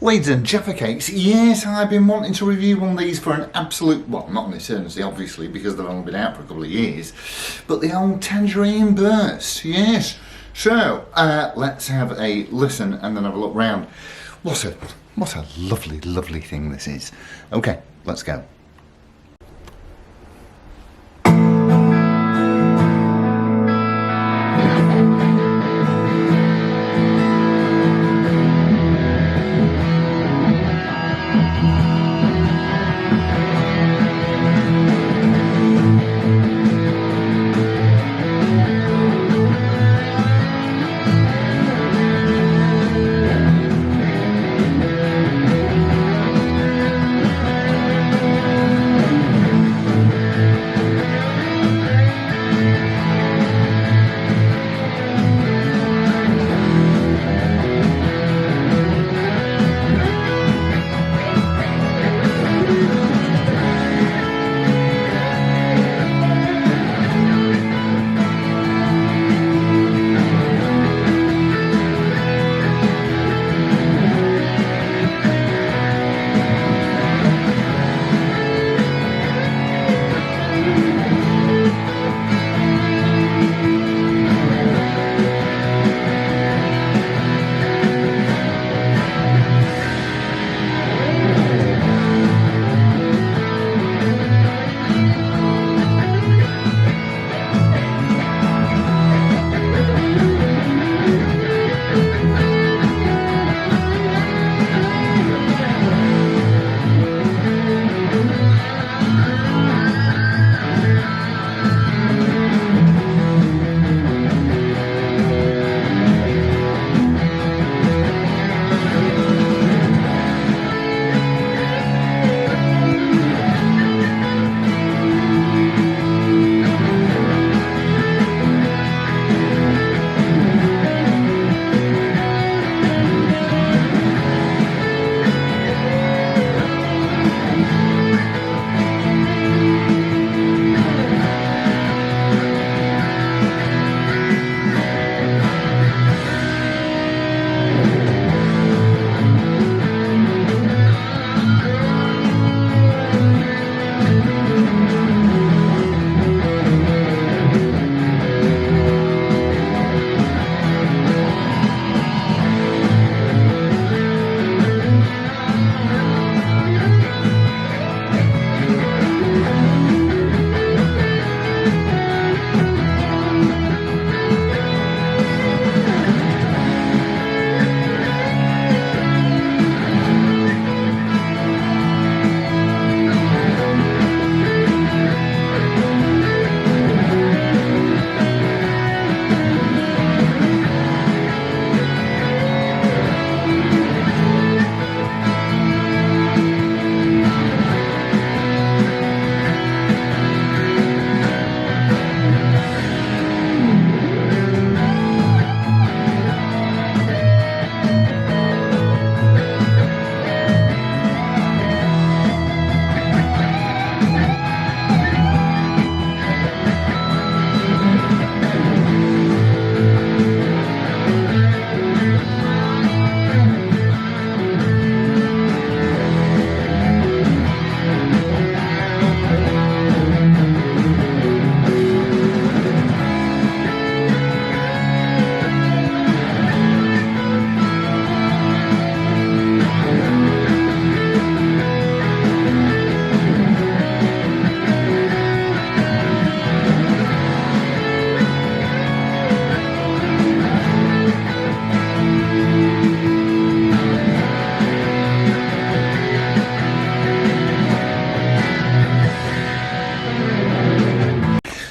Wades and Jaffa Cakes. Yes, I've been wanting to review one of these for an absolute, well, not an eternity, obviously, because they've only been out for a couple of years, but the old Tangerine burst, yes. So, let's have a listen and then have a look round. What a lovely, lovely thing this is. Okay, let's go.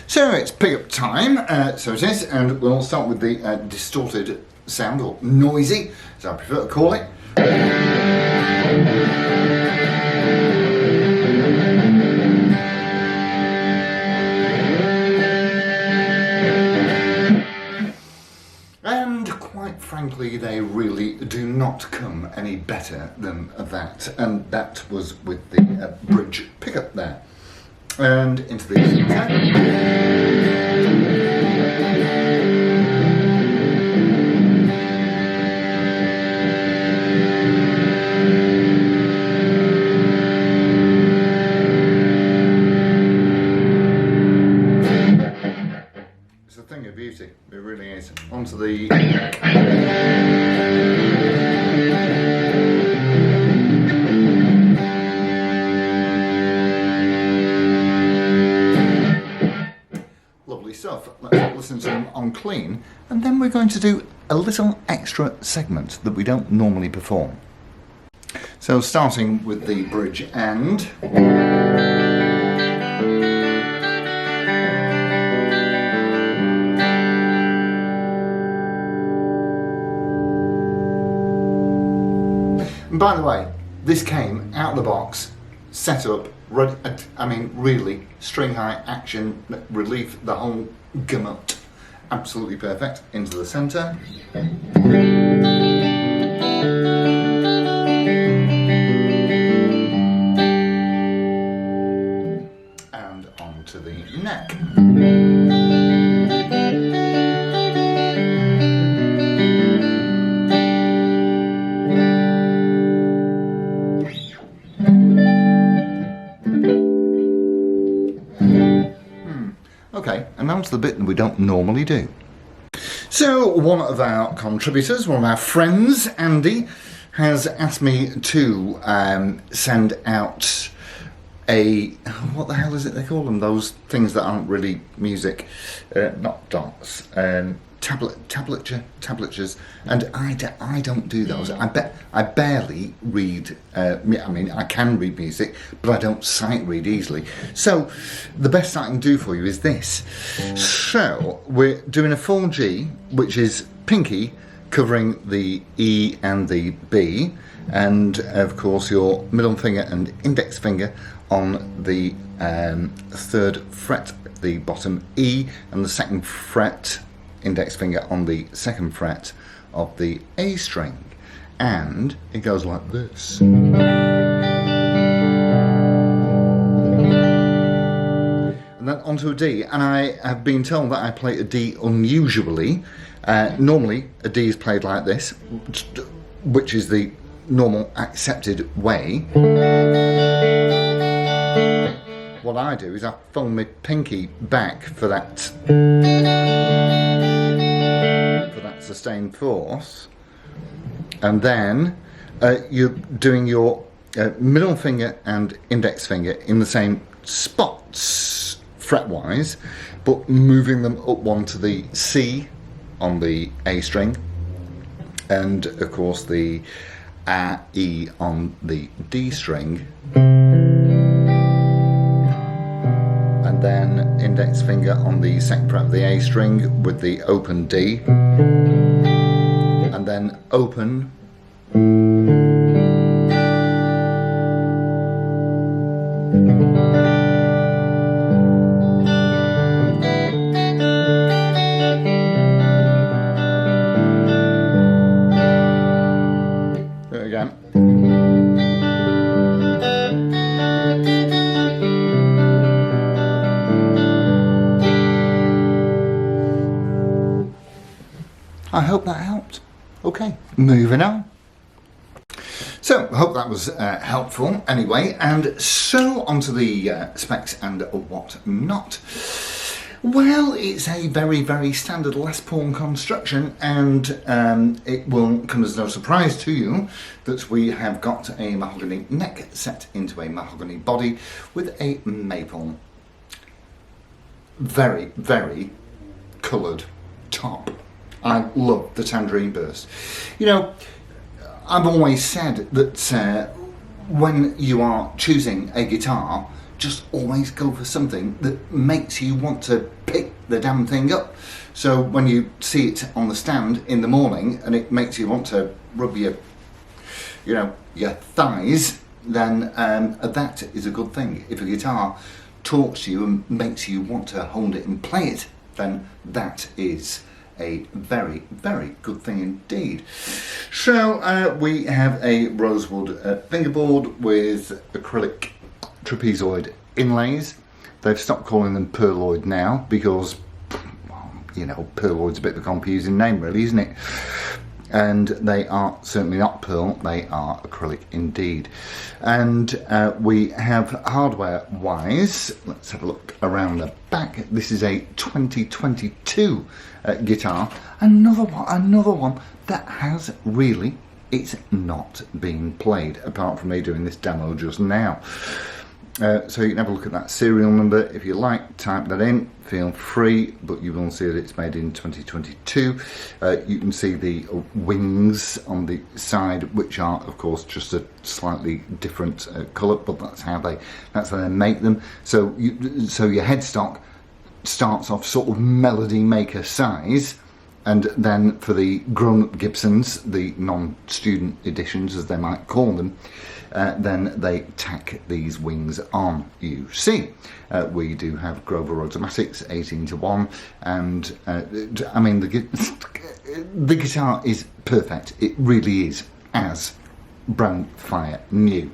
So it's pickup time, so it is, and we'll start with the distorted sound, or noisy, as I prefer to call it. And quite frankly, they really do not come any better than that, and that was with the bridge pickup there. And into the on clean, and then we're going to do a little extra segment that we don't normally perform. So starting with the bridge and... And by the way, this came out of the box, set up, ready, I mean really, string high, action, relief, the whole gamut. Absolutely perfect. Into the centre. And onto the neck. Okay, and now to the bit that we don't normally do. So one of our contributors, one of our friends, Andy, has asked me to send out a, what the hell is it they call them? Those things that aren't really music, not dots, tablatures, and I don't do those. I barely read. I mean, I can read music, but I don't sight read easily. So the best I can do for you is this. So we're doing a full G, which is pinky covering the E and the B, and of course your middle finger and index finger on the third fret, the bottom E, and the second fret, index finger on the second fret of the A string, and it goes like this. And then onto a D, and I have been told that I play a D unusually. Normally a D is played like this, which is the normal accepted way. What I do is I fold my pinky back for that sustained fourth, and then you're doing your middle finger and index finger in the same spots fretwise, but moving them up one to the C on the A string, and of course the E on the D string, and then index finger on the second fret of the A string with the open D, and then open, there again. I hope that helped. Okay, moving on. So, I hope that was helpful anyway, and so onto the specs and what not. Well, it's a very, very standard Les Paul construction, and it will come as no surprise to you that we have got a mahogany neck set into a mahogany body with a maple, very, very coloured top. I love the Tangerine burst. You know, I've always said that when you are choosing a guitar, just always go for something that makes you want to pick the damn thing up. So when you see it on the stand in the morning and it makes you want to rub your thighs, then that is a good thing. If a guitar talks to you and makes you want to hold it and play it, then that is a very, very good thing indeed. So we have a rosewood fingerboard with acrylic trapezoid inlays. They've stopped calling them pearloid now because, well, you know, pearloid's a bit of a confusing name really, isn't it? And they are certainly not pearl, they are acrylic indeed. And we have hardware wise, let's have a look around the back. This is a 2022 guitar, another one that has really, it's not been played apart from me doing this demo just now. So you can have a look at that serial number. If you like, type that in, feel free, but you will see that it's made in 2022. You can see the wings on the side, which are of course just a slightly different colour, but that's how they make them. So your headstock starts off sort of melody maker size, and then for the grown-up Gibsons, the non-student editions as they might call them, then they tack these wings on, you see. We do have Grover automatics, 18:1, and I mean the guitar is perfect. It really is as brand fire new.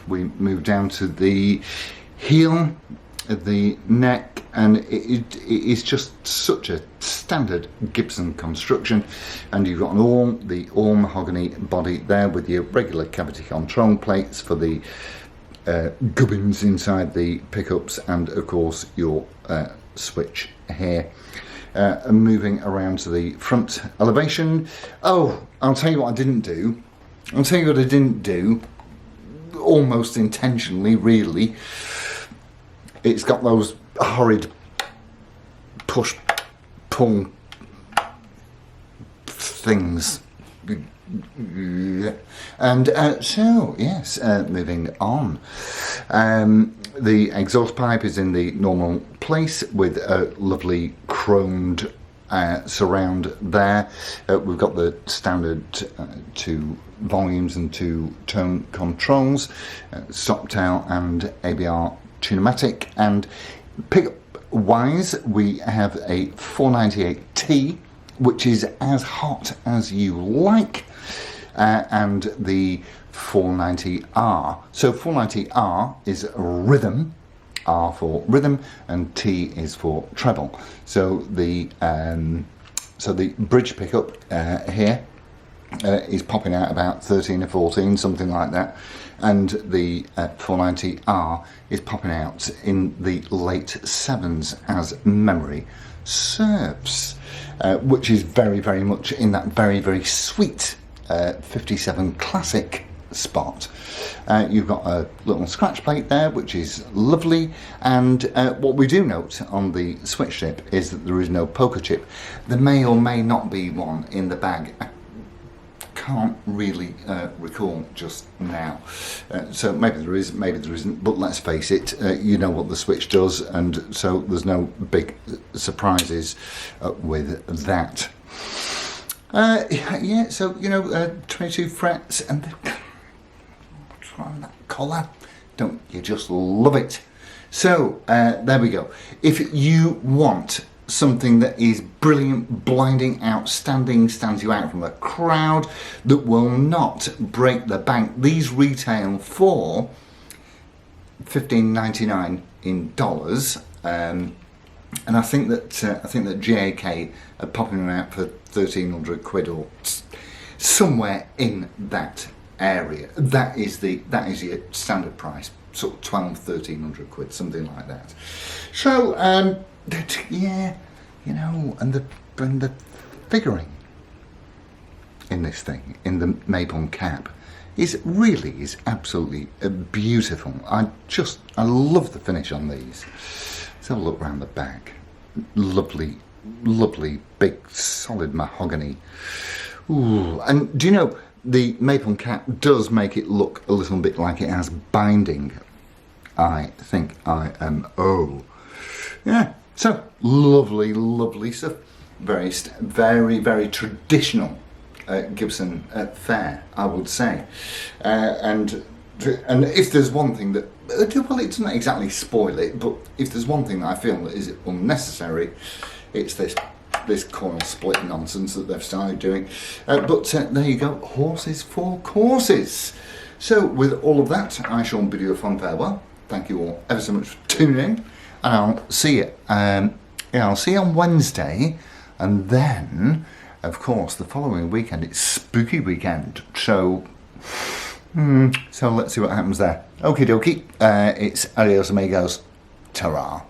We move down to the heel, the neck, and it is just such a standard Gibson construction, and you've got the all mahogany body there with your regular cavity control plates for the gubbins inside the pickups, and of course your switch here. And moving around to the front elevation, oh, I'll tell you what I didn't do. Almost intentionally, really. It's got those horrid push-pull things. And so, yes, moving on. The exhaust pipe is in the normal place with a lovely chromed surround there. We've got the standard 2 volumes and 2 tone controls, stop tail and ABR tunematic, and pickup wise we have a 498T, which is as hot as you like, and the 490R. So 490R is rhythm, R for rhythm, and T is for treble. So the bridge pickup here is popping out about 13 or 14, something like that, and the 490R is popping out in the late 7s as memory serves, which is very, very much in that very, very sweet 57 classic spot. You've got a little scratch plate there, which is lovely, and what we do note on the switch chip is that there is no poker chip. There may or may not be one in the bag. Can't really recall just now, so maybe there is, maybe there isn't, but let's face it, you know what the switch does, and so there's no big surprises with that. Yeah, so you know, 22 frets, and what's wrong with that collar? Don't you just love it? So there we go. If you want something that is brilliant, blinding, outstanding, stands you out from a crowd, that will not break the bank, these retail for $15.99 in dollars, and I think that JAK are popping them out for 1,300 quid or somewhere in that area. That is your standard price, sort of 1,200-1,300 quid, something like that. So yeah, you know, and the figuring in this thing, in the maple cap, is absolutely beautiful. I love the finish on these. Let's have a look around the back. Lovely, lovely, big, solid mahogany. Ooh, and do you know, the maple cap does make it look a little bit like it has binding. I think IMO. Yeah. So lovely, lovely stuff. Very, very traditional Gibson fare, I would say. And if there's one thing that, well, it doesn't exactly spoil it, but if there's one thing that I feel that is unnecessary, it's this coil split nonsense that they've started doing. But there you go, horses for courses. So with all of that, I shall bid you a fond farewell. Thank you all ever so much for tuning in. And I'll see you. I'll see you on Wednesday, and then, of course, the following weekend it's spooky weekend. So let's see what happens there. Okie dokie. It's adios amigos. Ta-ra.